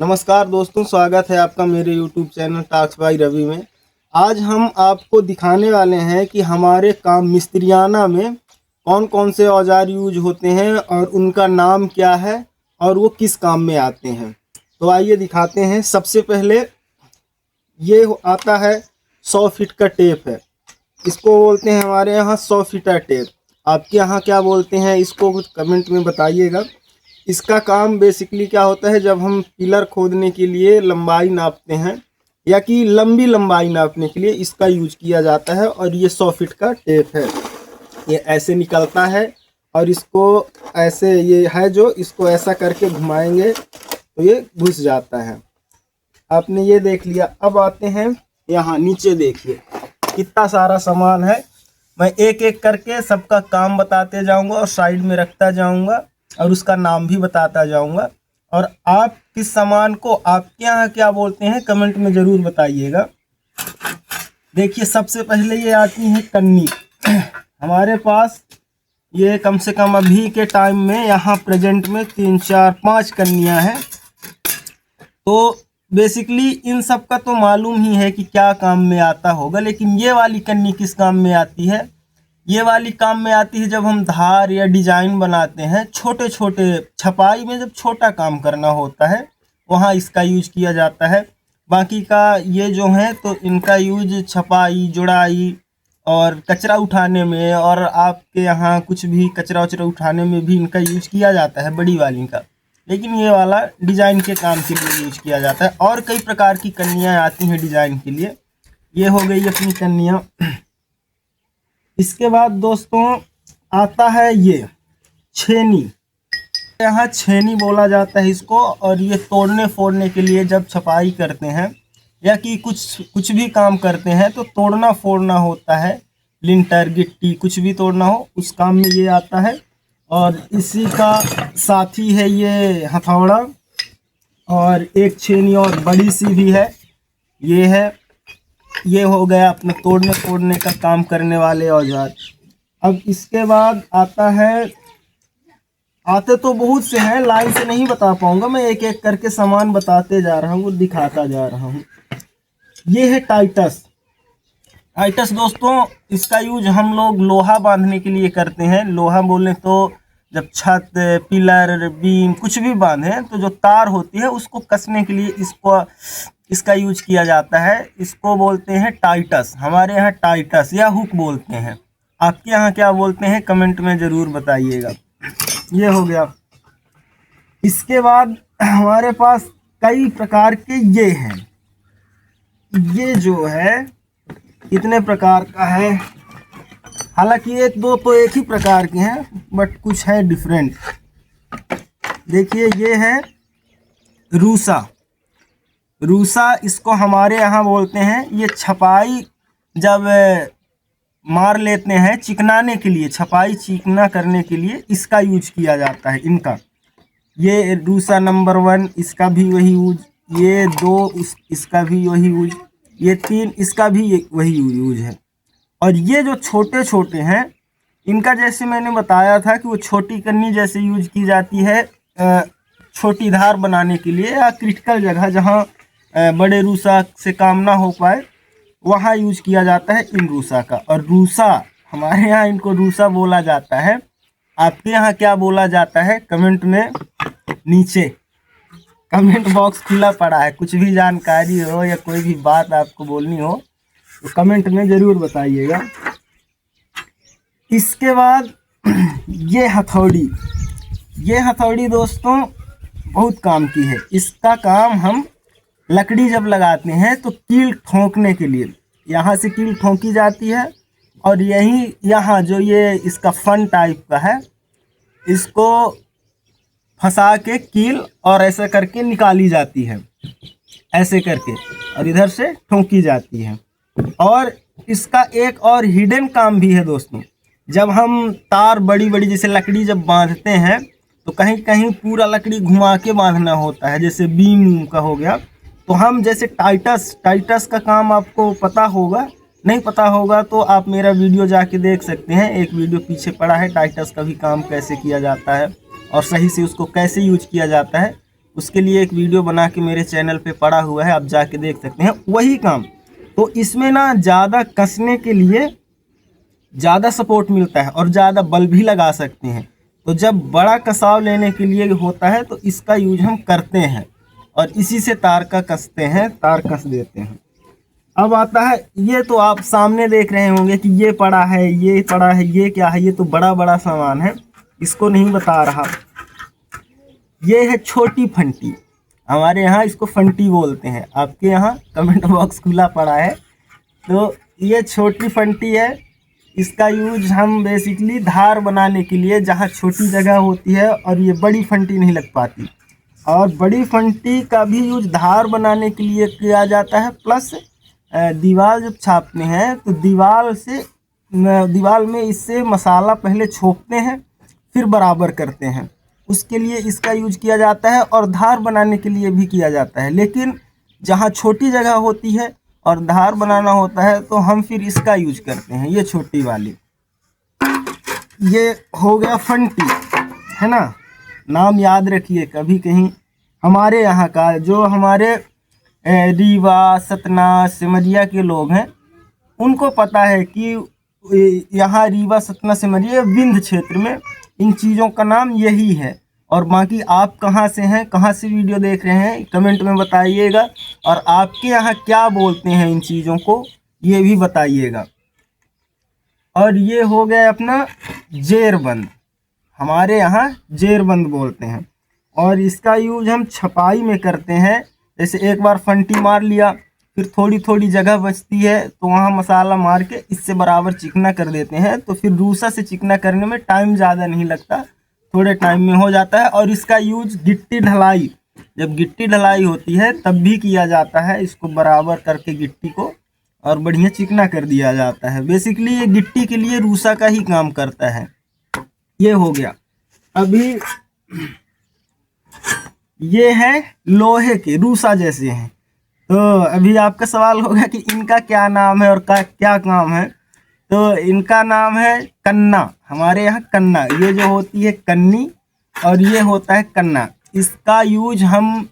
नमस्कार दोस्तों, स्वागत है आपका मेरे YouTube channel talks by Ravi में। आज हम आपको दिखाने वाले हैं कि हमारे काम मिस्त्रियाना में कौन कौन से औजार यूज होते हैं और उनका नाम क्या है और वो किस काम में आते हैं। तो आइए दिखाते हैं। सबसे पहले ये आता है 100 फीट का टेप है। इसको बोलते हैं हमारे यहाँ 100 फीटा टेप। आपके यहाँ क्या बोलते हैं इसको कुछ कमेंट में बताइएगा। इसका काम बेसिकली क्या होता है, जब हम पिलर खोदने के लिए लंबाई नापते हैं या कि लंबी लंबाई नापने के लिए इसका यूज किया जाता है। और ये 100 फीट का टेप है। ये ऐसे निकलता है और इसको ऐसे ये है जो इसको ऐसा करके घुमाएंगे तो ये घुस जाता है। आपने ये देख लिया। अब आते हैं यहाँ नीचे, देखिए कितना सारा सामान है। मैं एक एक करके सबका काम बताते जाऊंगा और साइड में रखता जाऊंगा और उसका नाम भी बताता जाऊंगा। और आप किस सामान को आपके यहाँ क्या बोलते हैं कमेंट में ज़रूर बताइएगा। देखिए सबसे पहले ये आती है कन्नी। हमारे पास ये कम से कम अभी के टाइम में यहाँ प्रेजेंट में 3 4 5 कन्नियाँ हैं। तो बेसिकली इन सब का तो मालूम ही है कि क्या काम में आता होगा, लेकिन ये वाली कन्नी किस काम में आती है। ये वाली काम में आती है जब हम धार या डिजाइन बनाते हैं, छोटे छोटे छपाई में जब छोटा काम करना होता है वहाँ इसका यूज किया जाता है। बाकी का ये जो है तो इनका यूज छपाई, जुड़ाई और कचरा उठाने में, और आपके यहाँ कुछ भी कचरा वचरा उठाने में भी इनका यूज किया जाता है, बड़ी वाली का। लेकिन ये वाला डिजाइन के काम के लिए यूज किया जाता है। और कई प्रकार की कन्नियाँ आती हैं डिजाइन के लिए। ये हो गई अपनी कन्नियाँ। इसके बाद दोस्तों आता है ये छेनी। यहाँ छेनी बोला जाता है इसको। और ये तोड़ने फोड़ने के लिए जब छपाई करते हैं या कि कुछ भी काम करते हैं तो तोड़ना फोड़ना होता है, लिंटर गिट्टी कुछ भी तोड़ना हो उस काम में ये आता है। और इसी का साथी है ये हथौड़ा। और एक छेनी और बड़ी सी भी है, ये है। ये हो गया अपने तोड़ने फोड़ने का काम करने वाले औजार। अब इसके बाद आता है, आते तो बहुत से हैं, लाइन से नहीं बता पाऊंगा मैं, एक एक करके सामान बताते जा रहा हूँ, दिखाता जा रहा हूँ। ये है टाइटस। टाइटस दोस्तों इसका यूज हम लोग लोहा बांधने के लिए करते हैं। लोहा बोले तो जब छत, पिलर, बीम कुछ भी बांधे तो जो तार होती है उसको कसने के लिए इसका यूज किया जाता है। इसको बोलते हैं टाइटस। हमारे यहाँ टाइटस या हुक बोलते हैं। आपके यहाँ क्या बोलते हैं कमेंट में ज़रूर बताइएगा। ये हो गया। इसके बाद हमारे पास कई प्रकार के ये हैं। ये जो है कितने प्रकार का है, हालांकि एक दो तो एक ही प्रकार के हैं बट कुछ है डिफरेंट। देखिए ये है रूसा। रूसा इसको हमारे यहाँ बोलते हैं। ये छपाई जब मार लेते हैं चिकनाने के लिए, छपाई चिकना करने के लिए इसका यूज किया जाता है इनका। ये रूसा नंबर 1, इसका भी वही यूज। ये 2 इसका भी वही यूज। ये 3 इसका भी वही यूज है। और ये जो छोटे छोटे हैं इनका जैसे मैंने बताया था कि वो छोटी कन्नी जैसे यूज की जाती है छोटी धार बनाने के लिए, या क्रिटिकल जगह जहाँ बड़े रूसा से काम ना हो पाए वहाँ यूज किया जाता है इन रूसा का। और रूसा हमारे यहाँ इनको रूसा बोला जाता है। आपके यहाँ क्या बोला जाता है कमेंट में, नीचे कमेंट बॉक्स खुला पड़ा है। कुछ भी जानकारी हो या कोई भी बात आपको बोलनी हो तो कमेंट में ज़रूर बताइएगा। इसके बाद ये हथौड़ी। ये हथौड़ी दोस्तों बहुत काम की है। इसका काम हम लकड़ी जब लगाते हैं तो कील ठोंकने के लिए यहाँ से कील ठोंकी जाती है, और यही यहाँ जो ये इसका फन टाइप का है इसको फंसा के कील और ऐसे करके निकाली जाती है, ऐसे करके, और इधर से ठोंकी जाती है। और इसका एक और हिडन काम भी है दोस्तों। जब हम तार बड़ी बड़ी जैसे लकड़ी जब बांधते हैं तो कहीं कहीं पूरा लकड़ी घुमा के बांधना होता है, जैसे बीम का हो गया। तो हम जैसे टाइटस का काम आपको पता होगा, नहीं पता होगा तो आप मेरा वीडियो जाके देख सकते हैं। एक वीडियो पीछे पड़ा है टाइटस का भी काम कैसे किया जाता है और सही से उसको कैसे यूज किया जाता है। उसके लिए एक वीडियो बना के मेरे चैनल पे पड़ा हुआ है, आप जाके देख सकते हैं वही काम। तो इसमें ना ज़्यादा कसने के लिए ज़्यादा सपोर्ट मिलता है और ज़्यादा बल भी लगा सकते हैं। तो जब बड़ा कसाव लेने के लिए होता है तो इसका यूज हम करते हैं और इसी से तार का कसते हैं, तार कस देते हैं। अब आता है, ये तो आप सामने देख रहे होंगे कि ये पड़ा है, ये पड़ा है, ये क्या है, ये तो बड़ा बड़ा सामान है, इसको नहीं बता रहा। ये है छोटी फंटी, हमारे यहाँ इसको फंटी बोलते हैं, आपके यहाँ कमेंट बॉक्स खुला पड़ा है। तो ये छोटी फंटी है, इसका यूज हम बेसिकली धार बनाने के लिए, जहाँ छोटी जगह होती है और ये बड़ी फंटी नहीं लग पाती, और बड़ी फंटी का भी यूज धार बनाने के लिए किया जाता है। प्लस दीवार जब छापते हैं तो दीवार में इससे मसाला पहले छोपते हैं फिर बराबर करते हैं, उसके लिए इसका यूज किया जाता है, और धार बनाने के लिए भी किया जाता है। लेकिन जहाँ छोटी जगह होती है और धार बनाना होता है तो हम फिर इसका यूज करते हैं, ये छोटी वाली। ये हो गया फंटी, है ना, नाम याद रखिए कभी कहीं। हमारे यहाँ का जो हमारे रीवा, सतना, सिमरिया के लोग हैं उनको पता है कि यहाँ रीवा, सतना, सिमरिया, विंध्य क्षेत्र में इन चीज़ों का नाम यही है। और बाकी आप कहाँ से हैं, कहाँ से वीडियो देख रहे हैं, कमेंट में बताइएगा, और आपके यहाँ क्या बोलते हैं इन चीज़ों को ये भी बताइएगा। और ये हो गया अपना जेरबंद, हमारे यहाँ जेरबंद बोलते हैं, और इसका यूज हम छपाई में करते हैं। जैसे एक बार फंटी मार लिया, फिर थोड़ी थोड़ी जगह बचती है तो वहाँ मसाला मार के इससे बराबर चिकना कर देते हैं, तो फिर रूसा से चिकना करने में टाइम ज़्यादा नहीं लगता, थोड़े टाइम में हो जाता है। और इसका यूज गिट्टी ढलाई, जब गिट्टी ढलाई होती है तब भी किया जाता है, इसको बराबर करके गिट्टी को और बढ़िया चिकना कर दिया जाता है। बेसिकली ये गिट्टी के लिए रूसा का ही काम करता है। ये हो गया। अभी ये है लोहे के, रूसा जैसे हैं। तो अभी आपका सवाल होगा कि इनका क्या नाम है और क्या काम है। तो इनका नाम है कन्ना, हमारे यहाँ कन्ना, ये जो होती है कन्नी और ये होता है कन्ना। इसका यूज हम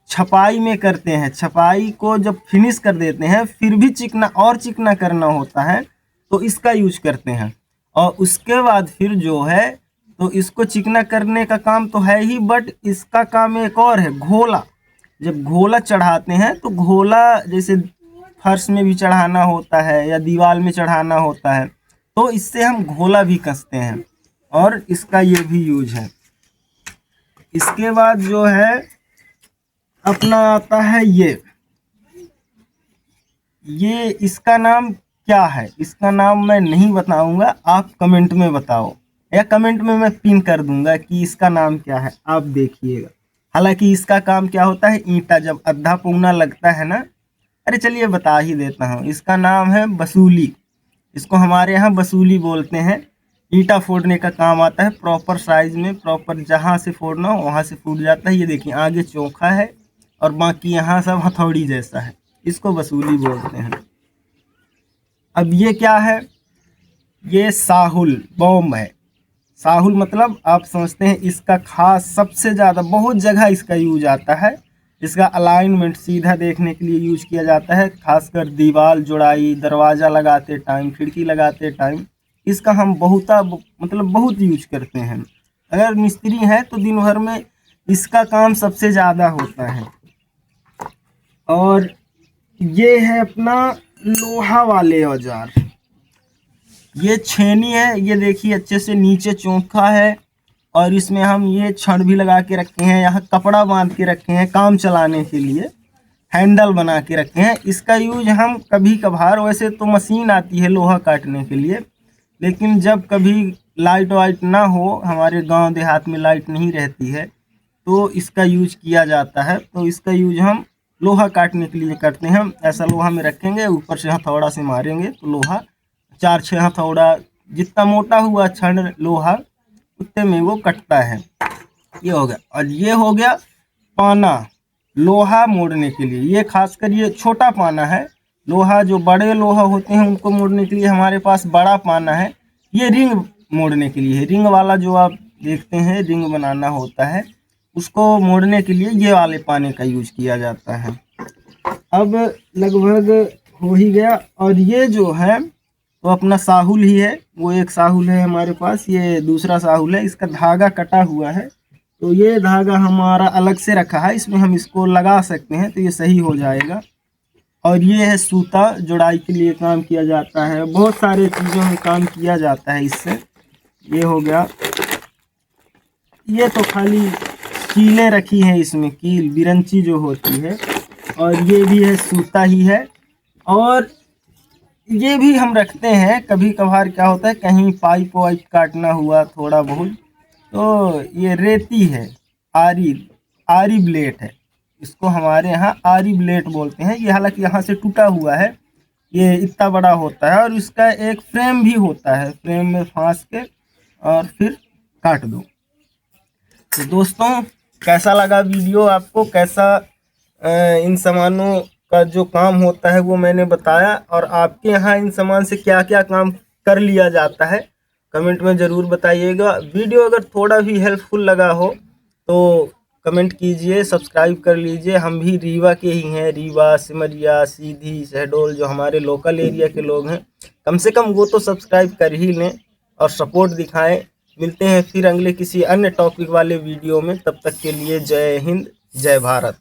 छपाई में करते हैं, छपाई को जब फिनिश कर देते हैं फिर भी चिकना और चिकना करना होता है तो इसका यूज करते हैं। और उसके बाद फिर जो है तो इसको चिकना करने का काम तो है ही, बट इसका काम एक और है, घोला। जब घोला चढ़ाते हैं तो घोला जैसे फर्श में भी चढ़ाना होता है या दीवार में चढ़ाना होता है तो इससे हम घोला भी कसते हैं, और इसका ये भी यूज है। इसके बाद जो है अपना आता है ये इसका नाम क्या है, इसका नाम मैं नहीं बताऊंगा, आप कमेंट में बताओ, या कमेंट में मैं पिन कर दूंगा कि इसका नाम क्या है, आप देखिएगा। हालांकि इसका काम क्या होता है, ईंटा जब अद्धा पौना लगता है ना, अरे चलिए बता ही देता हूँ, इसका नाम है बसूली। इसको हमारे यहाँ बसूली बोलते हैं। ईंटा फोड़ने का काम आता है, प्रॉपर साइज में, प्रॉपर जहाँ से फोड़ना हो वहाँ से फूट जाता है। ये देखिए आगे चोखा है और बाकी यहाँ सब हथौड़ी जैसा है, इसको बसूली बोलते हैं। अब ये क्या है, ये साहुल बॉम्ब है। साहुल मतलब आप समझते हैं इसका खास सबसे ज़्यादा बहुत जगह इसका यूज आता है। इसका अलाइनमेंट सीधा देखने के लिए यूज किया जाता है, खासकर दीवार जुड़ाई, दरवाज़ा लगाते टाइम, खिड़की लगाते टाइम इसका हम बहुत यूज करते हैं। अगर मिस्त्री है तो दिन भर में इसका काम सबसे ज़्यादा होता है। और ये है अपना लोहा वाले औजार, ये छेनी है, ये देखिए अच्छे से नीचे चौंका है, और इसमें हम ये छड़ भी लगा के रखे हैं, यहाँ कपड़ा बांध के रखे हैं काम चलाने के लिए, हैंडल बना के रखे हैं। इसका यूज हम कभी कभार, वैसे तो मशीन आती है लोहा काटने के लिए, लेकिन जब कभी लाइट वाइट ना हो, हमारे गांव देहात में लाइट नहीं रहती है तो इसका यूज किया जाता है। तो इसका यूज हम लोहा काटने के लिए करते हैं। ऐसा लोहा में रखेंगे, ऊपर से हथौड़ा से मारेंगे तो लोहा 4-6 हथौड़ा, जितना मोटा हुआ छड़ लोहा उतने में वो कटता है। ये हो गया। और ये हो गया पाना, लोहा मोड़ने के लिए। ये खासकर ये छोटा पाना है, लोहा जो बड़े लोहा होते हैं उनको मोड़ने के लिए हमारे पास बड़ा पाना है। ये रिंग मोड़ने के लिए है, रिंग वाला जो आप देखते हैं रिंग बनाना होता है, उसको मोड़ने के लिए ये वाले पाने का यूज किया जाता है। अब लगभग हो ही गया। और ये जो है तो अपना साहुल ही है, वो एक साहुल है हमारे पास, ये दूसरा साहुल है, इसका धागा कटा हुआ है। तो ये धागा हमारा अलग से रखा है, इसमें हम इसको लगा सकते हैं तो ये सही हो जाएगा। और ये है सूता, जुड़ाई के लिए काम किया जाता है, बहुत सारे चीज़ों में काम किया जाता है इससे। ये हो गया। ये तो खाली कीलें रखी हैं इसमें, कील बिरंची जो होती है। और ये भी है सूता ही है। और ये भी हम रखते हैं, कभी कभार क्या होता है कहीं पाइप वाइप काटना हुआ थोड़ा बहुत, तो ये रेती है, आरी आरी ब्लेड है, इसको हमारे यहाँ आरी ब्लेड बोलते हैं। ये हालांकि यहाँ से टूटा हुआ है, ये इतना बड़ा होता है और इसका एक फ्रेम भी होता है, फ्रेम में फांस के और फिर काट दो। तो दोस्तों कैसा लगा वीडियो, आपको कैसा इन सामानों का जो काम होता है वो मैंने बताया, और आपके यहाँ इन सामान से क्या क्या काम कर लिया जाता है कमेंट में ज़रूर बताइएगा। वीडियो अगर थोड़ा भी हेल्पफुल लगा हो तो कमेंट कीजिए, सब्सक्राइब कर लीजिए। हम भी रीवा के ही हैं, रीवा, सिमरिया, सीधी, शहडोल, जो हमारे लोकल एरिया के लोग हैं, कम से कम वो तो सब्सक्राइब कर ही लें और सपोर्ट दिखाएं। मिलते हैं फिर अगले किसी अन्य टॉपिक वाले वीडियो में, तब तक के लिए जय हिंद, जय भारत।